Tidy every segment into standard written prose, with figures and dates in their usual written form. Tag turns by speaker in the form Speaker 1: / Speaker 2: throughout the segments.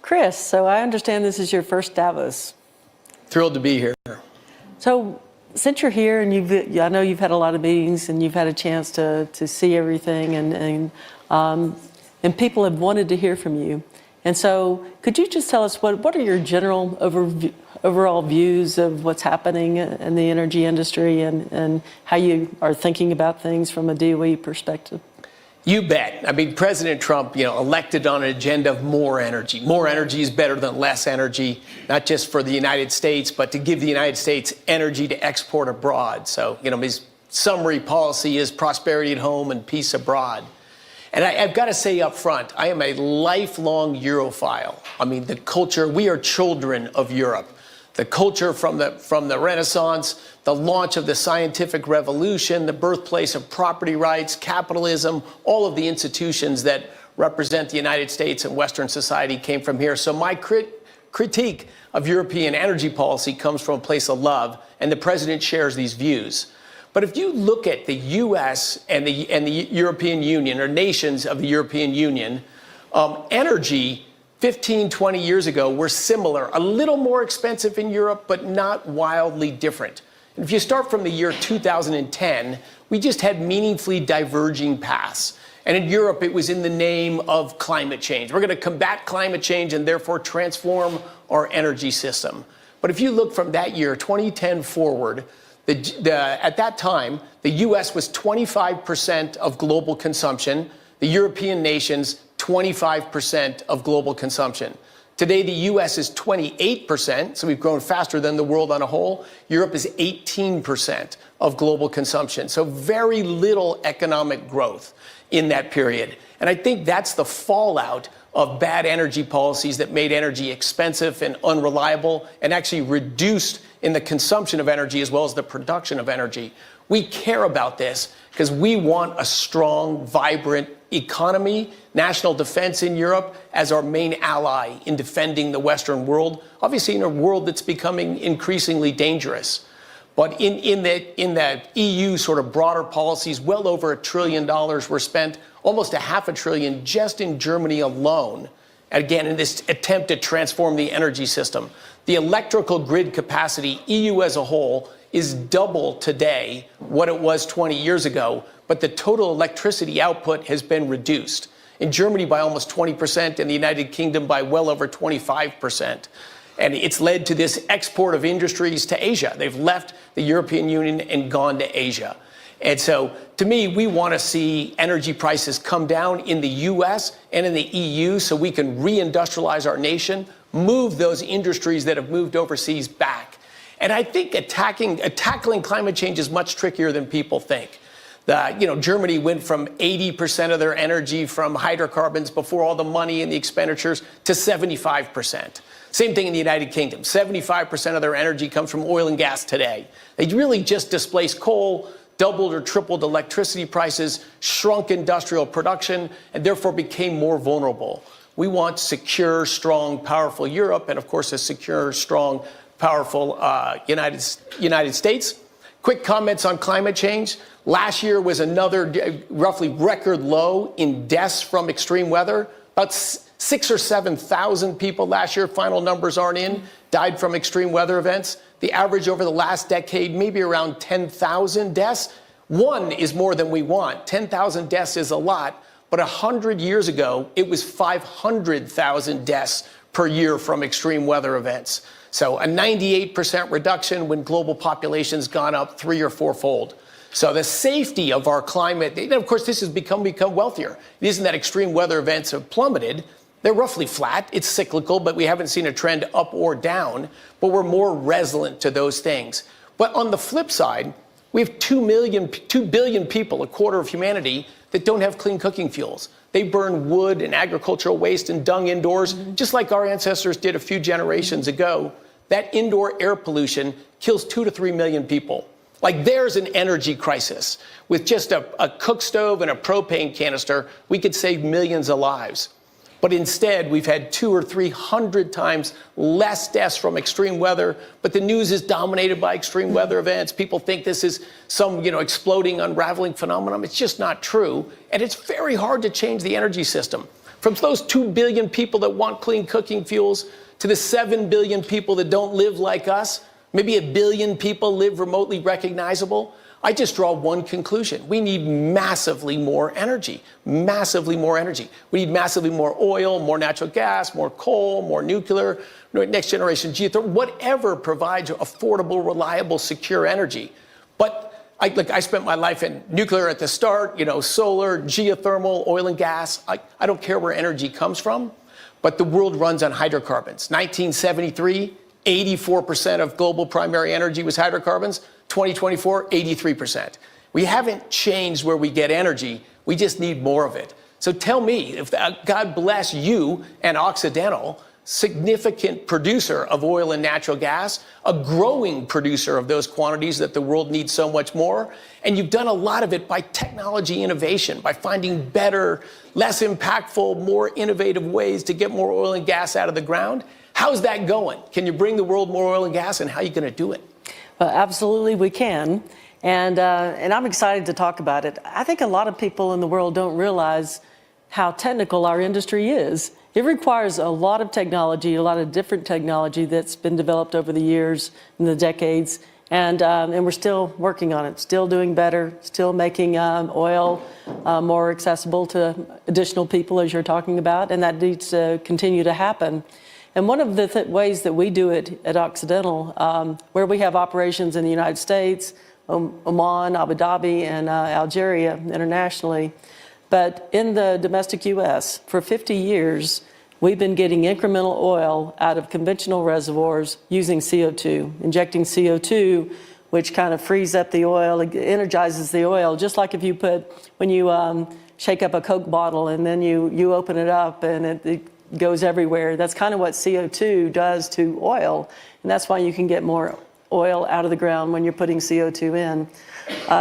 Speaker 1: Chris, so I understand this is your first Davos.
Speaker 2: Thrilled to be here.
Speaker 1: So since you're here and I know you've had a lot of meetings and you've had a chance to see everything and people have wanted to hear from you. And so could you just tell us what are your general overall views of what's happening in the energy industry and how you are thinking about things from a DOE perspective?
Speaker 2: You bet. I mean, President Trump, elected on an agenda of more energy. More energy is better than less energy, not just for the United States, but to give the United States energy to export abroad. So, his summary policy is prosperity at home and peace abroad. And I've got to say up front, I am a lifelong Europhile. I mean, the culture, we are children of Europe. The culture from the Renaissance, the launch of the scientific revolution, the birthplace of property rights, capitalism, all of the institutions that represent the United States and Western society came from here. So my critique of European energy policy comes from a place of love, and the president shares these views. But if you look at the U.S. and the European Union, or nations of the European Union, energy 15, 20 years ago were similar, a little more expensive in Europe, but not wildly different. And if you start from the year 2010, we just had meaningfully diverging paths. And in Europe, it was in the name of climate change. We're going to combat climate change and therefore transform our energy system. But if you look from that year, 2010 forward, at that time, the U.S. was 25% of global consumption. The European nations, 25% of global consumption. Today, the U.S. is 28%, so we've grown faster than the world on a whole. Europe is 18% of global consumption, so very little economic growth in that period. And I think that's the fallout of bad energy policies that made energy expensive and unreliable and actually reduced in the consumption of energy as well as the production of energy. We care about this because we want a strong, vibrant economy, national defense in Europe as our main ally in defending the Western world, obviously in a world that's becoming increasingly dangerous. But in the EU sort of broader policies, well over $1 trillion were spent, almost $500 billion just in Germany alone, again, in this attempt to transform the energy system. The electrical grid capacity, EU as a whole, is double today what it was 20 years ago, but the total electricity output has been reduced. In Germany by almost 20%, in the United Kingdom by well over 25%. And it's led to this export of industries to Asia. They've left the European Union and gone to Asia. And so, to me, we want to see energy prices come down in the U.S. and in the EU so we can reindustrialize our nation, move those industries that have moved overseas back. And I think tackling climate change is much trickier than people think. Germany went from 80% of their energy from hydrocarbons before all the money and the expenditures to 75%. Same thing in the United Kingdom. 75% of their energy comes from oil and gas today. They really just displaced coal, doubled or tripled electricity prices, shrunk industrial production, and therefore became more vulnerable. We want secure, strong, powerful Europe, and of course a secure, strong, powerful United States. Quick comments on climate change. Last year was another roughly record low in deaths from extreme weather. About 6,000 or 7,000 people last year, final numbers aren't in, died from extreme weather events. The average over the last decade, maybe around 10,000 deaths. One is more than we want. 10,000 deaths is a lot, but 100 years ago, it was 500,000 deaths per year from extreme weather events. So a 98% reduction when global population's gone up 3- or 4-fold. So the safety of our climate, and of course, this has become wealthier. It isn't that extreme weather events have plummeted. They're roughly flat. It's cyclical, but we haven't seen a trend up or down. But we're more resilient to those things. But on the flip side, we have 2 billion people, a quarter of humanity, that don't have clean cooking fuels. They burn wood and agricultural waste and dung indoors, just like our ancestors did a few generations ago. That indoor air pollution kills 2 to 3 million people. Like there's an energy crisis. With just a cook stove and a propane canister, we could save millions of lives. But instead, we've had 200 or 300 times less deaths from extreme weather. But the news is dominated by extreme weather events. People think this is some, exploding, unraveling phenomenon. It's just not true. And it's very hard to change the energy system. From those 2 billion people that want clean cooking fuels to the 7 billion people that don't live like us, maybe 1 billion people live remotely recognizable. I just draw one conclusion. We need massively more energy, massively more energy. We need massively more oil, more natural gas, more coal, more nuclear, next generation geothermal, whatever provides affordable, reliable, secure energy. But I spent my life in nuclear at the start, solar, geothermal, oil and gas. I don't care where energy comes from, but the world runs on hydrocarbons. 1973, 84% of global primary energy was hydrocarbons. 2024, 83%. We haven't changed where we get energy. We just need more of it. So tell me, if God bless you and Occidental, significant producer of oil and natural gas, a growing producer of those quantities that the world needs so much more, and you've done a lot of it by technology innovation, by finding better, less impactful, more innovative ways to get more oil and gas out of the ground. How's that going? Can you bring the world more oil and gas, and how are you going to do it?
Speaker 1: Well, absolutely we can, and I'm excited to talk about it. I think a lot of people in the world don't realize how technical our industry is. It requires a lot of technology, a lot of different technology that's been developed over the years and the decades, and we're still working on it, still doing better, still making oil more accessible to additional people, as you're talking about, and that needs to continue to happen. And one of the ways that we do it at Occidental, where we have operations in the United States, Oman, Abu Dhabi, and Algeria internationally, but in the domestic U.S., for 50 years, we've been getting incremental oil out of conventional reservoirs using CO2, injecting CO2, which kind of frees up the oil, it energizes the oil, just like if you when you shake up a Coke bottle and then you open it up and it goes everywhere. That's kind of what CO2 does to oil, and that's why you can get more oil out of the ground when you're putting CO2 in.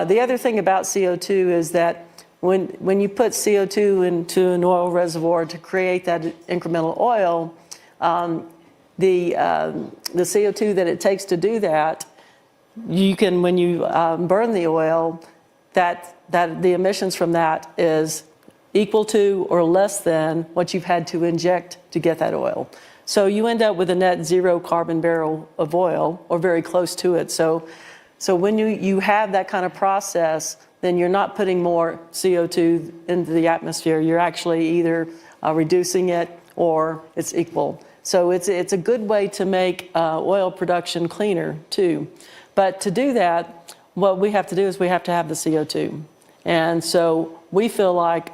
Speaker 1: The other thing about CO2 is that when you put CO2 into an oil reservoir to create that incremental oil, the CO2 that it takes to do that, you can, when you burn the oil, that the emissions from that is equal to or less than what you've had to inject to get that oil. So you end up with a net zero carbon barrel of oil, or very close to it. So when you have that kind of process, then you're not putting more CO2 into the atmosphere. You're actually either reducing it or it's equal. So it's a good way to make oil production cleaner too. But to do that, what we have to do is we have to have the CO2. And so we feel like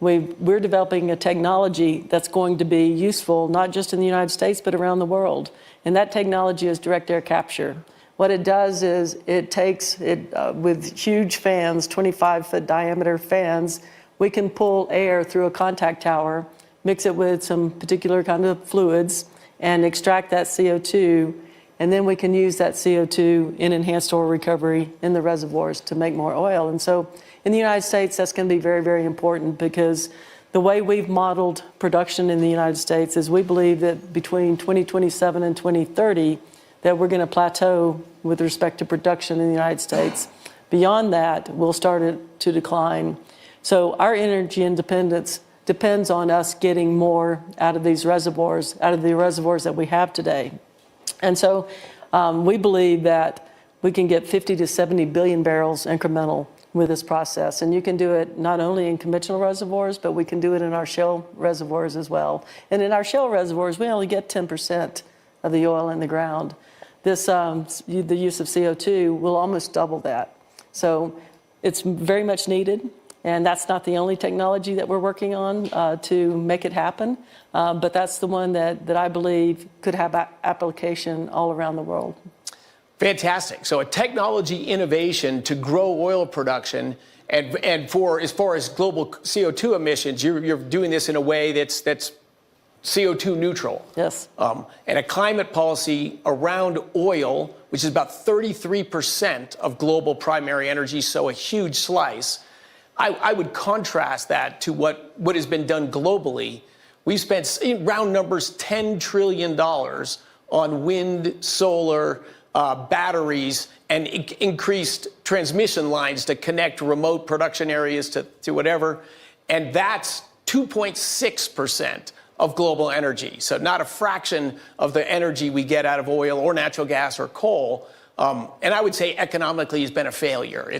Speaker 1: we're developing a technology that's going to be useful not just in the United States but around the world. And that technology is direct air capture. What it does is it takes it with huge fans, 25-foot diameter fans, we can pull air through a contact tower, mix it with some particular kind of fluids, and extract that CO2. And then we can use that CO2 in enhanced oil recovery in the reservoirs to make more oil. And so in the United States, that's going to be very, very important, because the way we've modeled production in the United States is we believe that between 2027 and 2030, that we're going to plateau with respect to production in the United States. Beyond that, we'll start it to decline. So our energy independence depends on us getting more out of these reservoirs, out of the reservoirs that we have today. And so we believe that we can get 50 to 70 billion barrels incremental with this process. And you can do it not only in conventional reservoirs, but we can do it in our shale reservoirs as well. And in our shale reservoirs, we only get 10% of the oil in the ground. This, the use of CO2 will almost double that. So it's very much needed. And that's not the only technology that we're working on to make it happen. But that's the one that I believe could have application all around the world.
Speaker 2: Fantastic. So a technology innovation to grow oil production, and for as far as global CO2 emissions, you're doing this in a way that's CO2 neutral.
Speaker 1: Yes.
Speaker 2: And a climate policy around oil, which is about 33% of global primary energy, so a huge slice. I would contrast that to what has been done globally. We've spent, in round numbers, $10 trillion on wind, solar, batteries, and increased transmission lines to connect remote production areas to whatever. And that's 2.6% of global energy. So not a fraction of the energy we get out of oil or natural gas or coal. And I would say economically has been a failure.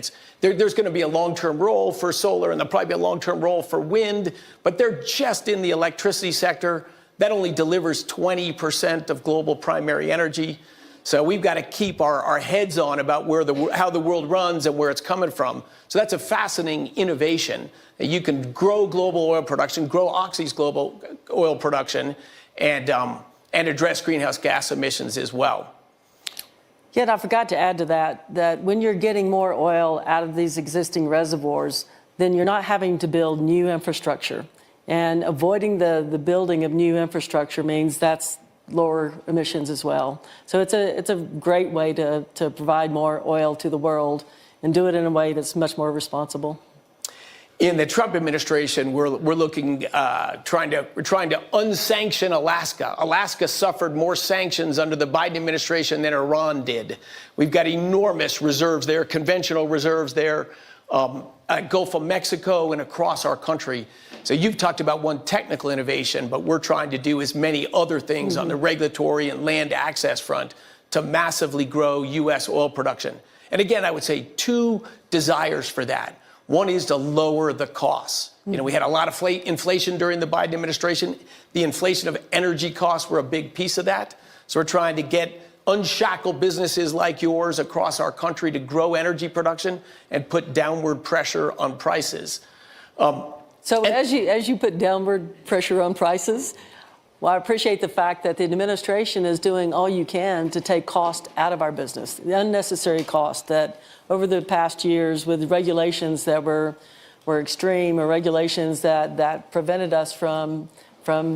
Speaker 2: There's going to be a long-term role for solar, and there'll probably be a long-term role for wind, but they're just in the electricity sector. That only delivers 20% of global primary energy. So we've got to keep our heads on about how the world runs and where it's coming from. So that's a fascinating innovation. You can grow global oil production, grow Oxy's global oil production, and address greenhouse gas emissions as well.
Speaker 1: Yet I forgot to add to that when you're getting more oil out of these existing reservoirs, then you're not having to build new infrastructure. And avoiding the building of new infrastructure means that's lower emissions as well. So it's a great way to provide more oil to the world and do it in a way that's much more responsible.
Speaker 2: In the Trump administration, we're looking, trying to unsanction Alaska. Alaska suffered more sanctions under the Biden administration than Iran did. We've got enormous reserves there, conventional reserves there, Gulf of Mexico and across our country. So you've talked about one technical innovation, but we're trying to do as many other things on the regulatory and land access front to massively grow U.S. oil production. And again, I would say two desires for that. One is to lower the costs. We had a lot of inflation during the Biden administration. The inflation of energy costs were a big piece of that. So we're trying to unshackle businesses like yours across our country to grow energy production and put downward pressure on prices.
Speaker 1: As you put downward pressure on prices, well, I appreciate the fact that the administration is doing all you can to take cost out of our business, the unnecessary cost that over the past years with regulations that were extreme or regulations that prevented us from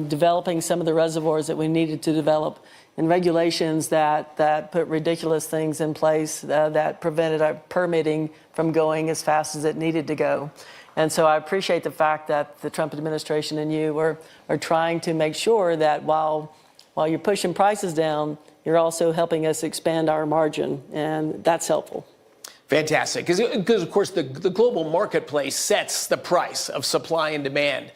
Speaker 1: developing some of the reservoirs that we needed to develop, and regulations that put ridiculous things in place that prevented our permitting from going as fast as it needed to go. And so I appreciate the fact that the Trump administration and you are trying to make sure that while you're pushing prices down, you're also helping us expand our margin, and that's helpful.
Speaker 2: Fantastic, because of course the global marketplace sets the price of supply and demand.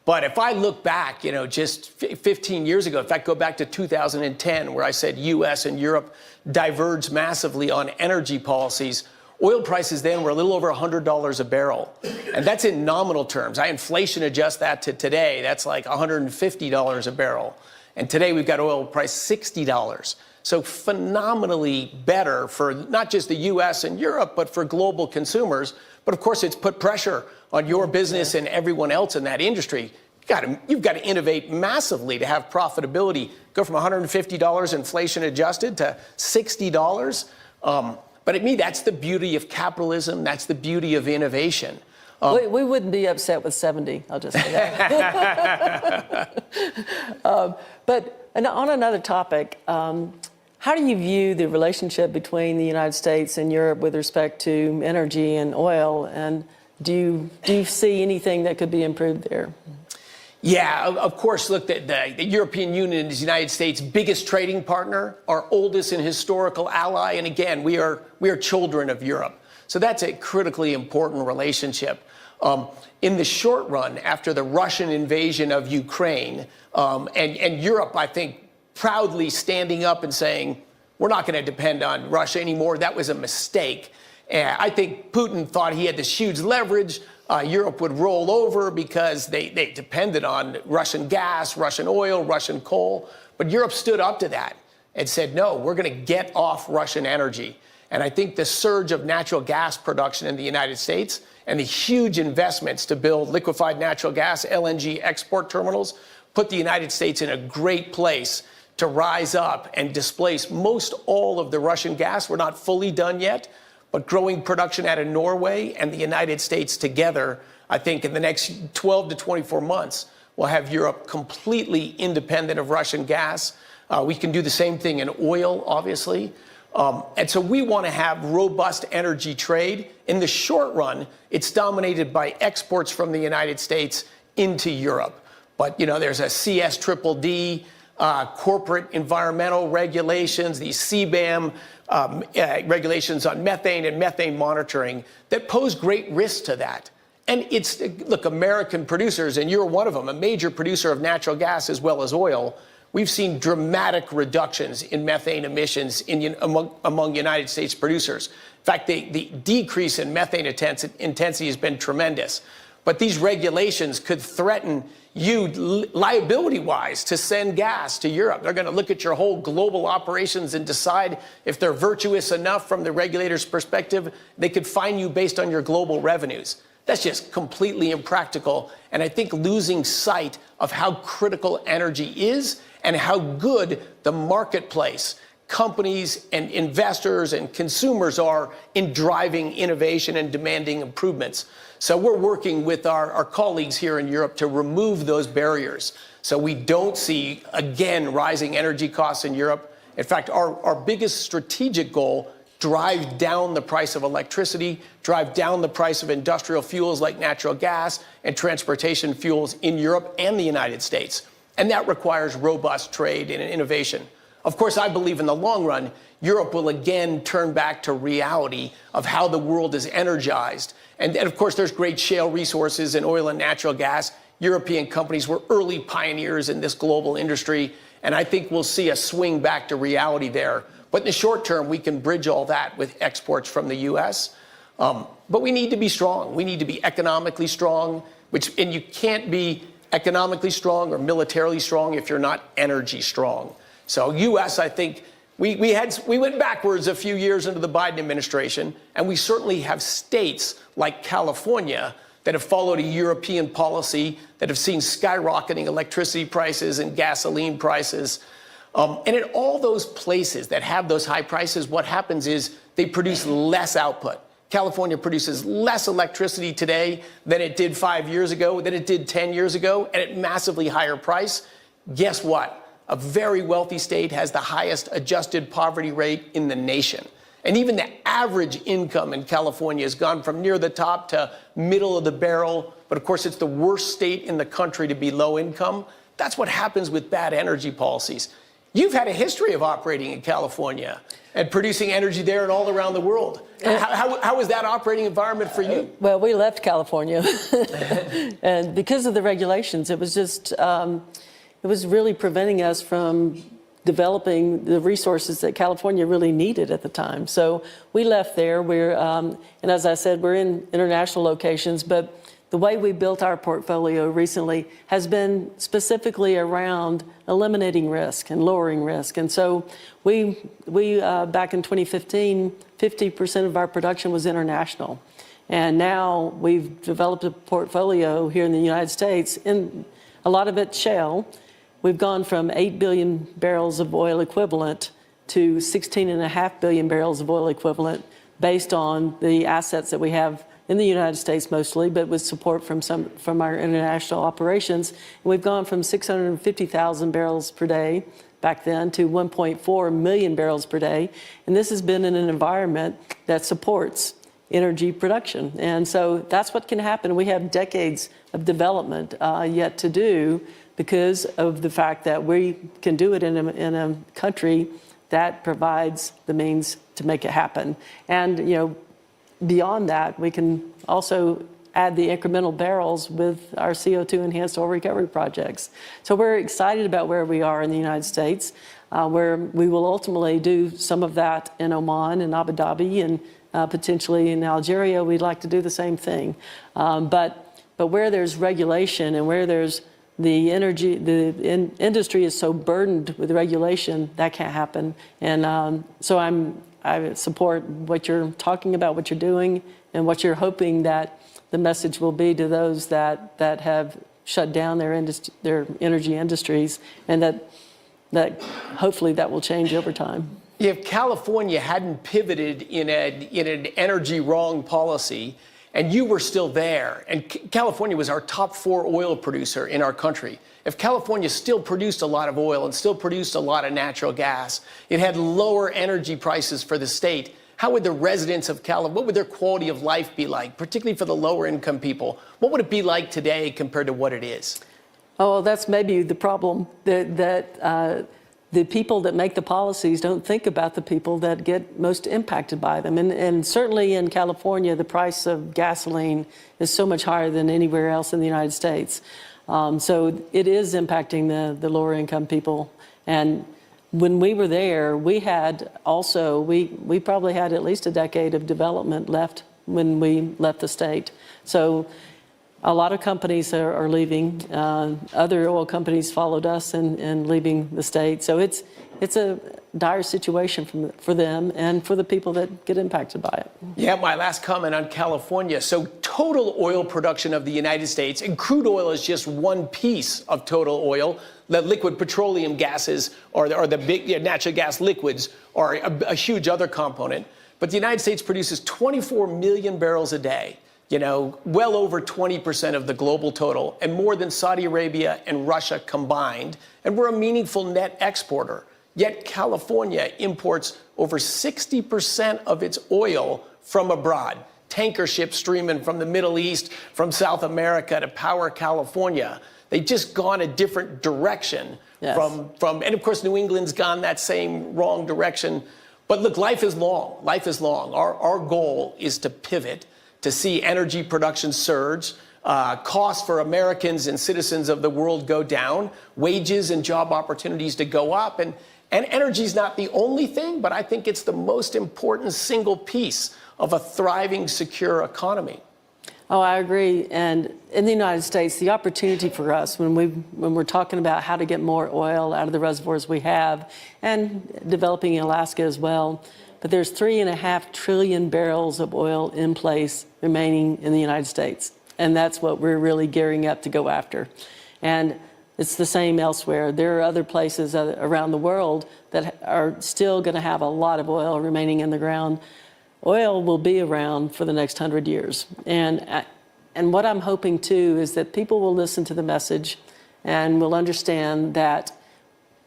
Speaker 2: But if I look back, just 15 years ago, in fact, go back to 2010, where I said U.S. and Europe diverged massively on energy policies, oil prices then were a little over $100 a barrel. And that's in nominal terms. I inflation adjust that to today. That's like $150 a barrel. And today we've got oil price $60. So phenomenally better for not just the U.S. and Europe, but for global consumers. But of course, it's put pressure on your business and everyone else in that industry. You've got to innovate massively to have profitability. Go from $150 inflation adjusted to $60. But at me, that's the beauty of capitalism. That's the beauty of innovation.
Speaker 1: We wouldn't be upset with 70, I'll just say that. But on another topic, how do you view the relationship between the United States and Europe with respect to energy and oil? And do you see anything that could be improved there?
Speaker 2: Yeah, of course, look, the European Union is the United States' biggest trading partner, our oldest and historical ally. And again, we are children of Europe. So that's a critically important relationship. In the short run, after the Russian invasion of Ukraine, and Europe, I think, proudly standing up and saying, we're not going to depend on Russia anymore. That was a mistake. I think Putin thought he had this huge leverage. Europe would roll over because they depended on Russian gas, Russian oil, Russian coal. But Europe stood up to that and said, no, we're going to get off Russian energy. And I think the surge of natural gas production in the United States and the huge investments to build liquefied natural gas, LNG export terminals, put the United States in a great place to rise up and displace most all of the Russian gas. We're not fully done yet. But growing production out of Norway and the United States together, I think in the next 12 to 24 months, we'll have Europe completely independent of Russian gas. We can do the same thing in oil, obviously. And so we want to have robust energy trade. In the short run, it's dominated by exports from the United States into Europe. But, there's a CSDDD, corporate environmental regulations, these CBAM regulations on methane and methane monitoring that pose great risk to that. And it's, look, American producers, and you're one of them, a major producer of natural gas as well as oil, we've seen dramatic reductions in methane emissions among United States producers. In fact, the decrease in methane intensity has been tremendous. But these regulations could threaten you liability-wise to send gas to Europe. They're going to look at your whole global operations and decide if they're virtuous enough from the regulator's perspective. They could fine you based on your global revenues. That's just completely impractical, and I think losing sight of how critical energy is and how good the marketplace, companies and investors and consumers are in driving innovation and demanding improvements. So we're working with our colleagues here in Europe to remove those barriers so we don't see, again, rising energy costs in Europe. In fact, our biggest strategic goal, drive down the price of electricity, drive down the price of industrial fuels like natural gas and transportation fuels in Europe and the United States. And that requires robust trade and innovation. Of course, I believe in the long run, Europe will again turn back to reality of how the world is energized. And of course, there's great shale resources in oil and natural gas. European companies were early pioneers in this global industry, and I think we'll see a swing back to reality there. But in the short term, we can bridge all that with exports from the U.S. But we need to be strong. We need to be economically strong, and you can't be economically strong or militarily strong if you're not energy strong. So U.S., I think, we went backwards a few years into the Biden administration, and we certainly have states like California that have followed a European policy, that have seen skyrocketing electricity prices and gasoline prices. And in all those places that have those high prices, what happens is they produce less output. California produces less electricity today than it did 5 years ago, than it did 10 years ago, and at massively higher price. Guess what? A very wealthy state has the highest adjusted poverty rate in the nation. And even the average income in California has gone from near the top to middle of the barrel. But of course, it's the worst state in the country to be low income. That's what happens with bad energy policies. You've had a history of operating in California and producing energy there and all around the world. How was that operating environment for you?
Speaker 1: Well, we left California. And because of the regulations, it was just, it was really preventing us from developing the resources that California really needed at the time. So we left there. And as I said, we're in international locations, but the way we built our portfolio recently has been specifically around eliminating risk and lowering risk. And so we back in 2015, 50% of our production was international. And now we've developed a portfolio here in the United States, and a lot of it shale. We've gone from 8 billion barrels of oil equivalent to 16.5 billion barrels of oil equivalent based on the assets that we have in the United States mostly, but with support from our international operations. And we've gone from 650,000 barrels per day back then to 1.4 million barrels per day. And this has been in an environment that supports energy production. And so that's what can happen. We have decades of development yet to do because of the fact that we can do it in a country that provides the means to make it happen. And, you know, beyond that, we can also add the incremental barrels with our CO2 enhanced oil recovery projects. So we're excited about where we are in the United States, where we will ultimately do some of that in Oman and Abu Dhabi and potentially in Algeria. We'd like to do the same thing. But where there's regulation and where there's the industry is so burdened with regulation, that can't happen. And so I support what you're talking about, what you're doing, and what you're hoping that the message will be to those that have shut down their energy industries, and that hopefully that will change over time.
Speaker 2: If California hadn't pivoted in an energy wrong policy, and you were still there, and California was our top 4 oil producer in our country. If California still produced a lot of oil and still produced a lot of natural gas, it had lower energy prices for the state, how would the residents of California, what would their quality of life be like, particularly for the lower income people? What would it be like today compared to what it is?
Speaker 1: Oh, that's maybe the problem, that the people that make the policies don't think about the people that get most impacted by them. And certainly in California, the price of gasoline is so much higher than anywhere else in the United States. So it is impacting the lower income people. And when we were there, we had also, we probably had at least a decade of development left when we left the state. So a lot of companies are leaving. Other oil companies followed us in leaving the state. So it's a dire situation for them and for the people that get impacted by it.
Speaker 2: Yeah, my last comment on California. So total oil production of the United States, and crude oil is just one piece of total oil. The liquid petroleum gases or the big natural gas liquids are a huge other component. But the United States produces 24 million barrels a day. You know, well over 20% of the global total, and more than Saudi Arabia and Russia combined. And we're a meaningful net exporter. Yet California imports over 60% of its oil from abroad. Tanker ships streaming from the Middle East, from South America to power California. They've just gone a different direction.
Speaker 1: Yes.
Speaker 2: And of course, New England's gone that same wrong direction. But look, life is long. Life is long. Our goal is to pivot, to see energy production surge, costs for Americans and citizens of the world go down, wages and job opportunities to go up. And energy is not the only thing, but I think it's the most important single piece of a thriving, secure economy.
Speaker 1: Oh, I agree. And in the United States, the opportunity for us when we're talking about how to get more oil out of the reservoirs we have, and developing in Alaska as well, but there's 3.5 trillion barrels of oil in place remaining in the United States. And that's what we're really gearing up to go after. And it's the same elsewhere. There are other places around the world that are still going to have a lot of oil remaining in the ground. Oil will be around for the next 100 years. And what I'm hoping too is that people will listen to the message and will understand that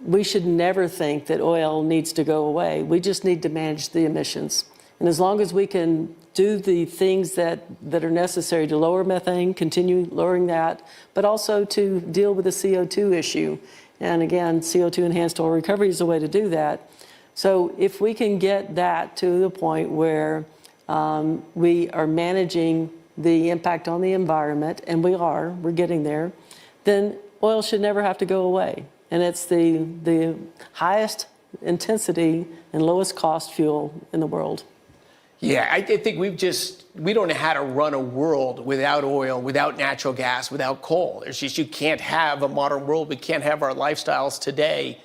Speaker 1: we should never think that oil needs to go away. We just need to manage the emissions. And as long as we can do the things that are necessary to lower methane, continue lowering that, but also to deal with the CO2 issue. And again, CO2 enhanced oil recovery is a way to do that. So if we can get that to the point where we are managing the impact on the environment, and we're getting there, then oil should never have to go away. And it's the highest intensity and lowest cost fuel in the world.
Speaker 2: Yeah, I think we don't know how to run a world without oil, without natural gas, without coal. It's just, you can't have a modern world. We can't have our lifestyles today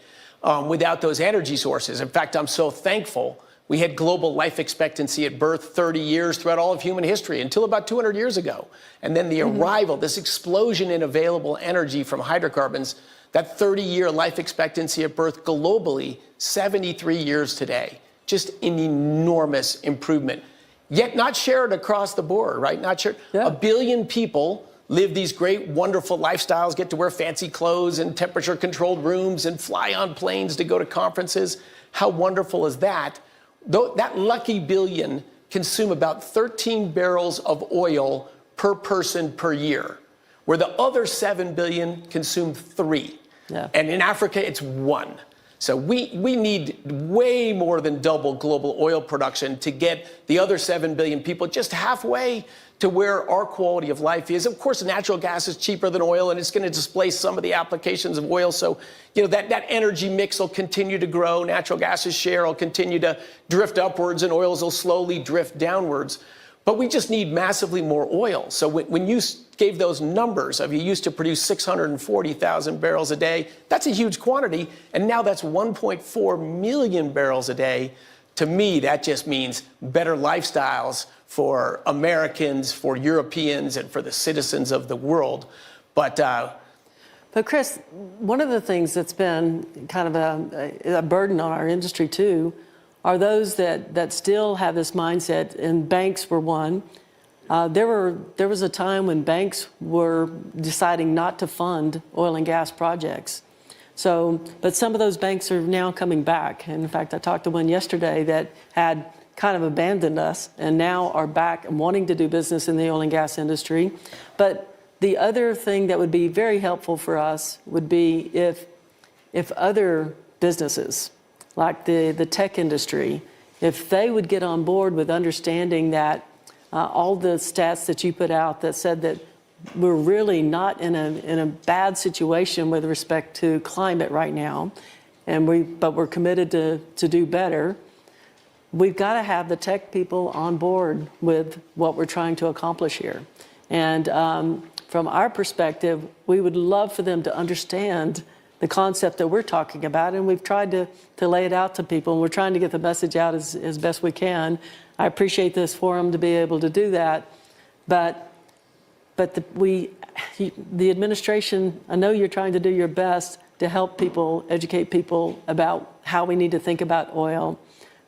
Speaker 2: without those energy sources. In fact, I'm so thankful we had global life expectancy at birth 30 years throughout all of human history until about 200 years ago. And then the arrival, this explosion in available energy from hydrocarbons, that 30-year life expectancy at birth globally, 73 years today. Just an enormous improvement. Yet not shared across the board, right? Not shared. Yeah. 1 billion people live these great, wonderful lifestyles, get to wear fancy clothes and temperature-controlled rooms and fly on planes to go to conferences. How wonderful is that? Though that lucky billion consume about 13 barrels of oil per person per year, where the other 7 billion consume 3. Yeah. And in Africa, it's 1. So we need way more than double global oil production to get the other 7 billion people just halfway to where our quality of life is. Of course, natural gas is cheaper than oil, and it's going to displace some of the applications of oil. So, you know, that energy mix will continue to grow. Natural gas's share will continue to drift upwards, and oils will slowly drift downwards. But we just need massively more oil. So when you gave those numbers of you used to produce 640,000 barrels a day, that's a huge quantity. And now that's 1.4 million barrels a day. To me, that just means better lifestyles for Americans, for Europeans, and for the citizens of the world. But
Speaker 1: Chris, one of the things that's been kind of a burden on our industry too are those that still have this mindset, and banks were one. There was a time when banks were deciding not to fund oil and gas projects. So, but some of those banks are now coming back. And in fact, I talked to one yesterday that had kind of abandoned us and now are back and wanting to do business in the oil and gas industry. But the other thing that would be very helpful for us would be if other businesses, like the tech industry, if they would get on board with understanding that all the stats that you put out that said that we're really not in a bad situation with respect to climate right now, but we're committed to do better. We've got to have the tech people on board with what we're trying to accomplish here. And from our perspective, we would love for them to understand the concept that we're talking about, and we've tried to lay it out to people, and we're trying to get the message out as best we can. I appreciate this forum to be able to do that, but the administration, I know you're trying to do your best to help people, educate people about how we need to think about oil,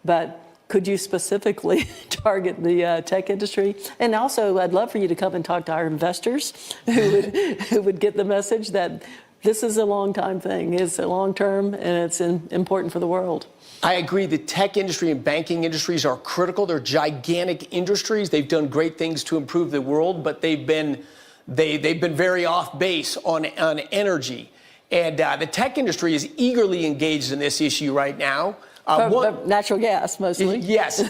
Speaker 1: but could you specifically target the tech industry? And also, I'd love for you to come and talk to our investors who would get the message that this is a long-time thing. It's a long-term, and it's important for the world.
Speaker 2: I agree. The tech industry and banking industries are critical. They're gigantic industries. They've done great things to improve the world, but they've been very off base on energy. And the tech industry is eagerly engaged in this issue right now.
Speaker 1: Natural gas, mostly.
Speaker 2: Yes,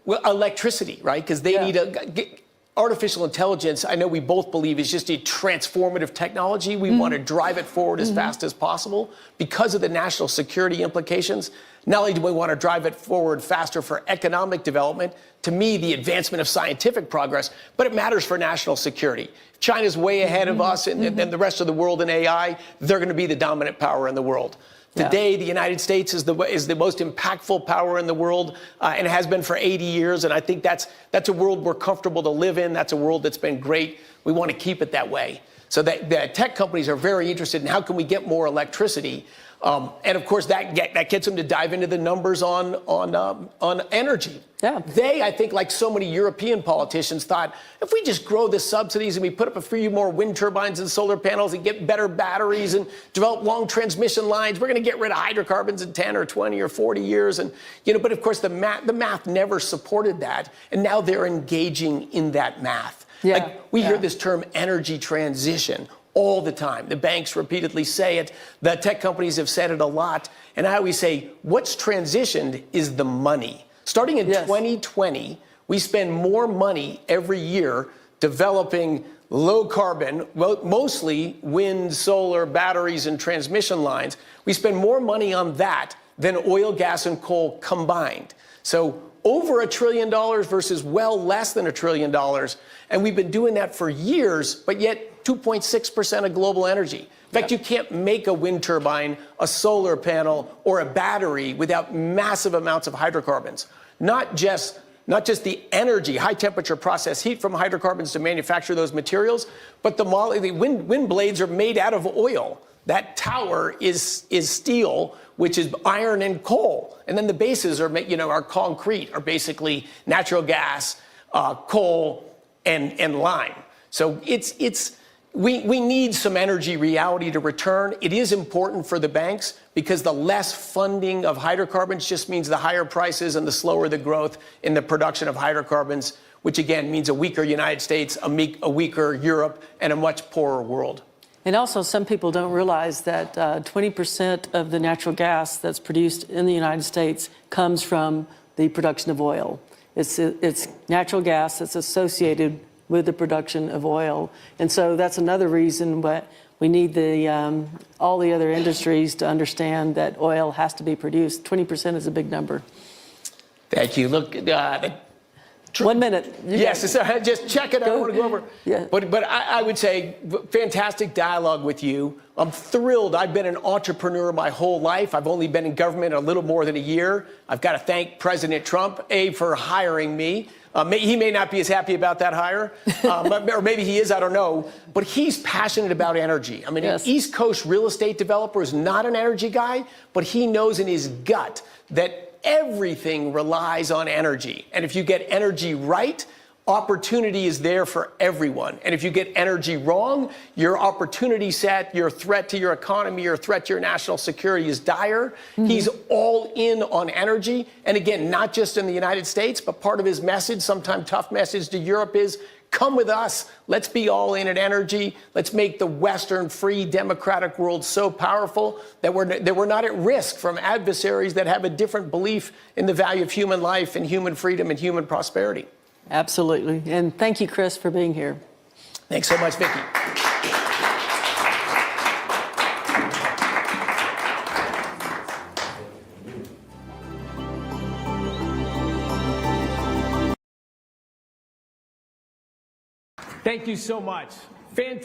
Speaker 2: electricity, right? Because they need artificial intelligence, I know we both believe, is just a transformative technology. We want to drive it forward as fast as possible because of the national security implications. Not only do we want to drive it forward faster for economic development, to me, the advancement of scientific progress, but it matters for national security. If China's way ahead of us and the rest of the world in AI, they're going to be the dominant power in the world. Today, the United States is the most impactful power in the world, and has been for 80 years. And I think that's a world we're comfortable to live in. That's a world that's been great. We want to keep it that way. So the tech companies are very interested in how can we get more electricity. And of course, that gets them to dive into the numbers on energy.
Speaker 1: Yeah.
Speaker 2: They, I think, like so many European politicians, thought if we just grow the subsidies and we put up a few more wind turbines and solar panels and get better batteries and develop long transmission lines, we're going to get rid of hydrocarbons in 10 or 20 or 40 years. And but of course, the math never supported that, and now they're engaging in that math.
Speaker 1: Yeah.
Speaker 2: Like we hear this term energy transition all the time. The banks repeatedly say it. The tech companies have said it a lot. And I always say, what's transitioned is the money. Starting in 2020, we spend more money every year developing low carbon, mostly wind, solar, batteries, and transmission lines. We spend more money on that than oil, gas, and coal combined. So over $1 trillion versus well less than $1 trillion. And we've been doing that for years, but yet 2.6% of global energy. In fact, you can't make a wind turbine, a solar panel, or a battery without massive amounts of hydrocarbons. Not just the energy, high temperature process heat from hydrocarbons to manufacture those materials, but the wind blades are made out of oil. That tower is steel, which is iron and coal. And then the bases are concrete, are basically natural gas, coal, and lime. So we need some energy reality to return. It is important for the banks because the less funding of hydrocarbons just means the higher prices and the slower the growth in the production of hydrocarbons, which again means a weaker United States, a weaker Europe, and a much poorer world.
Speaker 1: And also, some people don't realize that 20% of the natural gas that's produced in the United States comes from the production of oil. It's natural gas that's associated with the production of oil. And so that's another reason why we need all the other industries to understand that oil has to be produced. 20% is a big number.
Speaker 2: Thank you. Look,
Speaker 1: 1 minute.
Speaker 2: Yes, just check it out. I want to go over.
Speaker 1: Yeah.
Speaker 2: But I would say fantastic dialogue with you. I'm thrilled. I've been an entrepreneur my whole life. I've only been in government a little more than a year. I've got to thank President Trump, for hiring me. He may not be as happy about that hire, or maybe he is, I don't know. But he's passionate about energy. I mean, an East Coast real estate developer is not an energy guy, but he knows in his gut that everything relies on energy. And if you get energy right, opportunity is there for everyone. And if you get energy wrong, your opportunity set, your threat to your economy, your threat to your national security is dire. He's all in on energy. And again, not just in the United States, but part of his message, sometimes tough message to Europe is, come with us. Let's be all in at energy. Let's make the Western free democratic world so powerful that we're not at risk from adversaries that have a different belief in the value of human life and human freedom and human prosperity.
Speaker 1: Absolutely. And thank you, Chris, for being here.
Speaker 2: Thanks so much, Vicki. Thank you so much. Fantastic.